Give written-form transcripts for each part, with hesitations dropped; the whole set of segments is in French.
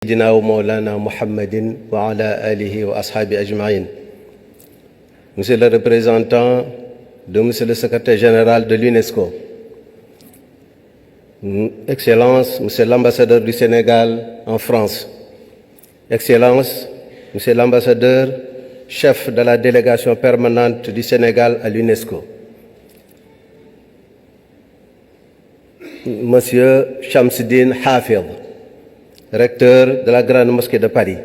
Sayyidina wa Mawlana Muhammadin wa ala alihi wa ashabi ajma'in. Monsieur le représentant de Monsieur le secrétaire général de l'UNESCO, Excellence, Monsieur l'ambassadeur du Sénégal en France, Excellence, Monsieur l'ambassadeur, chef de la délégation permanente du Sénégal à l'UNESCO, Monsieur Shamsuddin Hafid, recteur de la Grande Mosquée de Paris,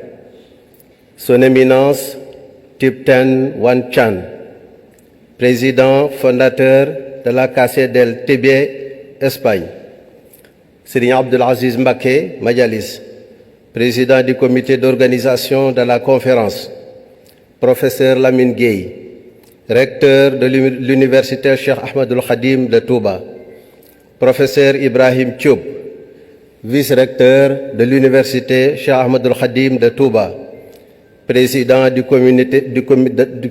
Son Éminence Thipten Wan Chan, président fondateur de la Casa del Tibet, Espagne, Serigne Abdul Aziz Mbacké Majalis, président du comité d'organisation de la conférence, professeur Lamine Gueye, recteur de l'université Cheikh Ahmadul Khadim de Touba, professeur Ibrahim Thioub, vice-recteur de l'université Cheikh Ahmadul Khadim de Touba, président du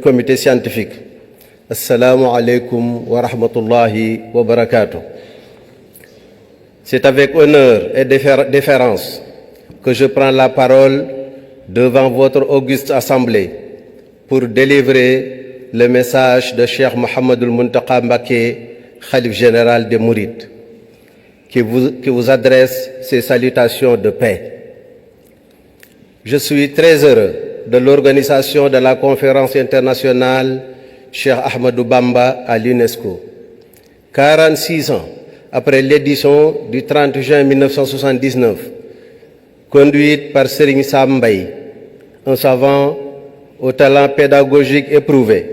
comité scientifique. Assalamu alaikum wa rahmatullahi wa barakatuh. C'est avec honneur et déférence que je prends la parole devant votre auguste assemblée pour délivrer le message de Cheikh Mouhamadoul Mountakha Mbacké, Khalife général des Mourides, qui vous adresse ses salutations de paix. Je suis très heureux de l'organisation de la conférence internationale Cheikh Ahmadou Bamba à l'UNESCO. 46 ans après l'édition du 30 juin 1979, conduite par Serigne Sam Mbaye, un savant au talent pédagogique éprouvé,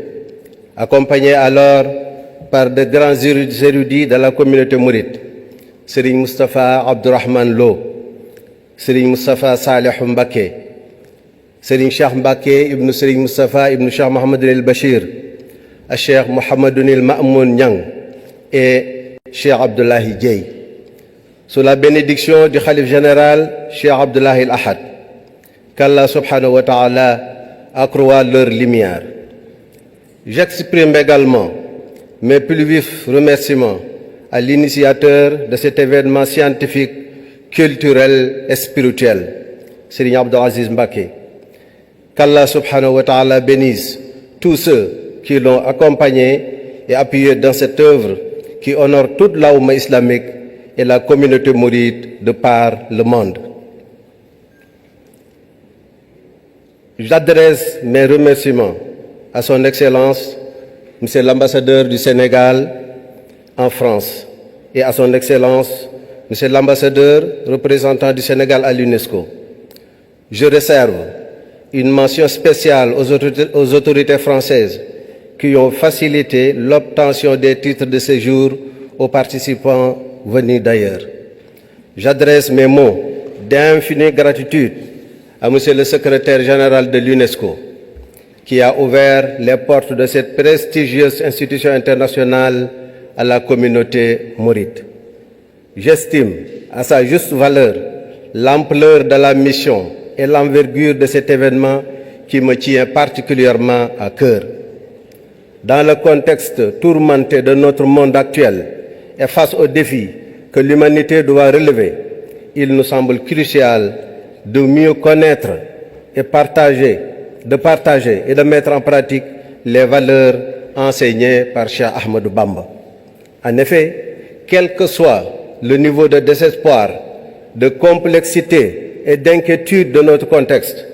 accompagné alors par de grands érudits de la communauté mouride, Serigne Moustapha Abdourahmane Lo, Serigne Moustapha Salih Mbacké, Serigne Cheikh Mbacké ibn Serigne Moustapha ibn Cheikh Mohamed El Bachir, Cheikh Mohamedoul El Mamoun Niang et Cheikh Abdoulaye Dieye, sous la bénédiction du Khalife général Cheikh Abdoulaye El Ahad, qu'Allah subhanahu wa ta'ala accroît leur lumière. J'exprime également mes plus vifs remerciements à l'initiateur de cet événement scientifique, culturel et spirituel, Serigne Abdou Aziz Mbacké. Qu'Allah subhanahu wa ta'ala bénisse tous ceux qui l'ont accompagné et appuyé dans cette œuvre qui honore toute la oumma islamique et la communauté mouride de par le monde. J'adresse mes remerciements à son Excellence, Monsieur l'ambassadeur du Sénégal en France, et à son Excellence, Monsieur l'ambassadeur représentant du Sénégal à l'UNESCO. Je réserve une mention spéciale aux autorités françaises qui ont facilité l'obtention des titres de séjour aux participants venus d'ailleurs. J'adresse mes mots d'infinie gratitude à Monsieur le secrétaire général de l'UNESCO, qui a ouvert les portes de cette prestigieuse institution internationale à la communauté mouride. J'estime à sa juste valeur l'ampleur de la mission et l'envergure de cet événement qui me tient particulièrement à cœur. Dans le contexte tourmenté de notre monde actuel et face aux défis que l'humanité doit relever, il nous semble crucial de mieux connaître et de partager et de mettre en pratique les valeurs enseignées par Cheikh Ahmadou Bamba. En effet, quel que soit le niveau de désespoir, de complexité et d'inquiétude de notre contexte,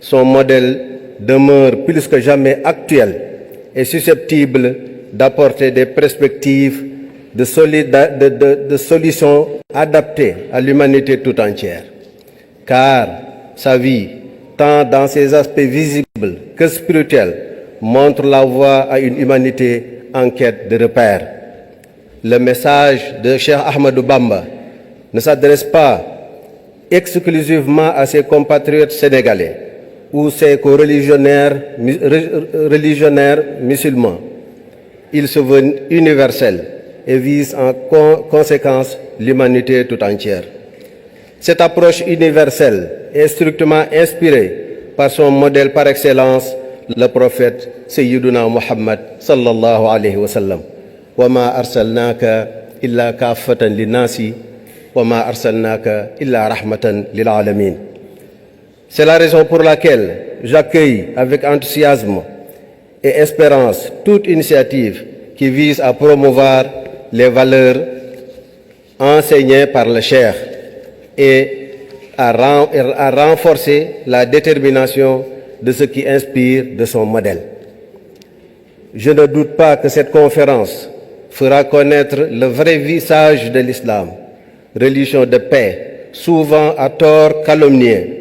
son modèle demeure plus que jamais actuel et susceptible d'apporter des perspectives de solutions adaptées à l'humanité tout entière. Car sa vie, tant dans ses aspects visibles que spirituels, montre la voie à une humanité en quête de repères. Le message de Cheikh Ahmadou Bamba ne s'adresse pas exclusivement à ses compatriotes sénégalais ou ses co-religionnaires musulmans. Il se veut universel et vise en conséquence l'humanité tout entière. Cette approche universelle est strictement inspirée par son modèle par excellence, le prophète Sayyiduna Muhammad sallallahu alayhi wa sallam. Wa ma arsalnaka illa kaffatan linnasi wa ma arsalnaka illa rahmatan lil alamin. C'est la raison pour laquelle j'accueille avec enthousiasme et espérance toute initiative qui vise à promouvoir les valeurs enseignées par le Cheikh et à renforcer la détermination de ce qui inspire de son modèle. Je ne doute pas que cette conférence fera connaître le vrai visage de l'islam, religion de paix, souvent à tort calomniée,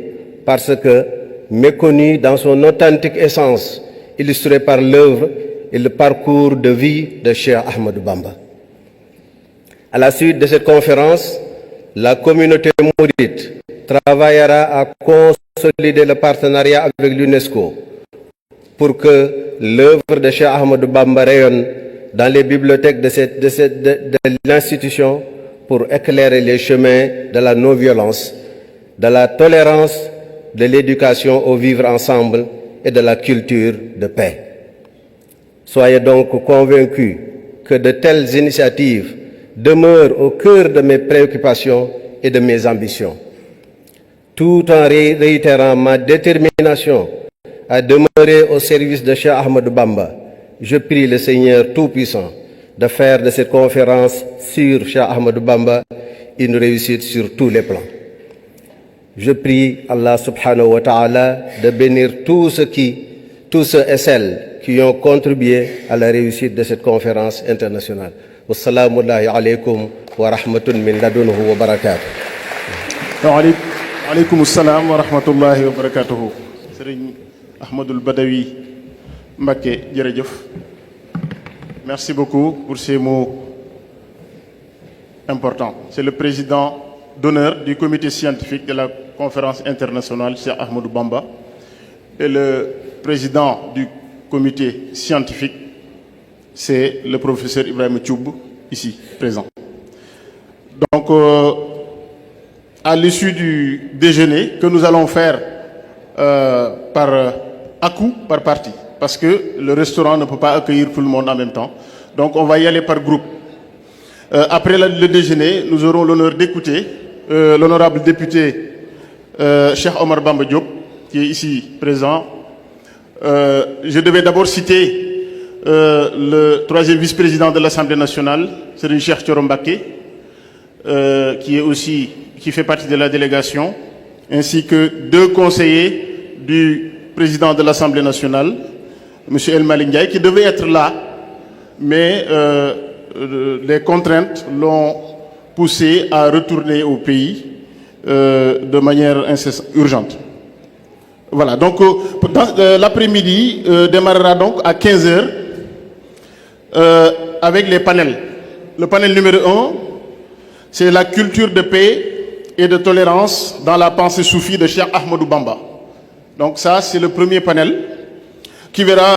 parce que méconnue dans son authentique essence, illustrée par l'œuvre et le parcours de vie de Cheikh Ahmadou Bamba. À la suite de cette conférence, la communauté mouride travaillera à consolider le partenariat avec l'UNESCO pour que l'œuvre de Cheikh Ahmadou Bamba rayonne dans les bibliothèques de l'institution pour éclairer les chemins de la non-violence, de la tolérance, de l'éducation au vivre ensemble et de la culture de paix. Soyez donc convaincus que de telles initiatives demeurent au cœur de mes préoccupations et de mes ambitions, tout en réitérant ma détermination à demeurer au service de Cheikh Ahmadou Bamba. Je prie le Seigneur Tout-Puissant de faire de cette conférence sur Cheikh Ahmadou Bamba une réussite sur tous les plans. Je prie Allah subhanahu wa ta'ala de bénir tous ceux et celles qui ont contribué à la réussite de cette conférence internationale. Wassalamu alaykum wa rahmatun min ladunhu wa barakatuh. Wa alaykum assalam wa rahmatullahi wa barakatuh. Serigne Ahmadoul Badawi Mbacké, jërëjëf. Merci beaucoup pour ces mots importants. C'est le président d'honneur du comité scientifique de la conférence internationale Cheikh Ahmadou Bamba et le président du comité scientifique, c'est le professeur Ibrahim Thioub, ici présent. Donc, à l'issue du déjeuner que nous allons faire à coup, par partie, parce que le restaurant ne peut pas accueillir tout le monde en même temps. Donc, on va y aller par groupe. Après le déjeuner, nous aurons l'honneur d'écouter l'honorable député Cheikh Omar Bamba Diop, qui est ici présent. Je devais d'abord citer le troisième vice-président de l'Assemblée nationale, Serigne Cheikh Thioro Mbacké, qui fait partie de la délégation, ainsi que deux conseillers du président de l'Assemblée nationale, M. El Malick Ndiaye, qui devait être là, mais les contraintes l'ont poussé à retourner au pays de manière urgente. Voilà, donc l'après-midi démarrera donc à 15 h avec les panels. Le panel numéro 1, c'est la culture de paix et de tolérance dans la pensée soufie de Cheikh Ahmadou Bamba. Donc ça, c'est le premier panel qui verra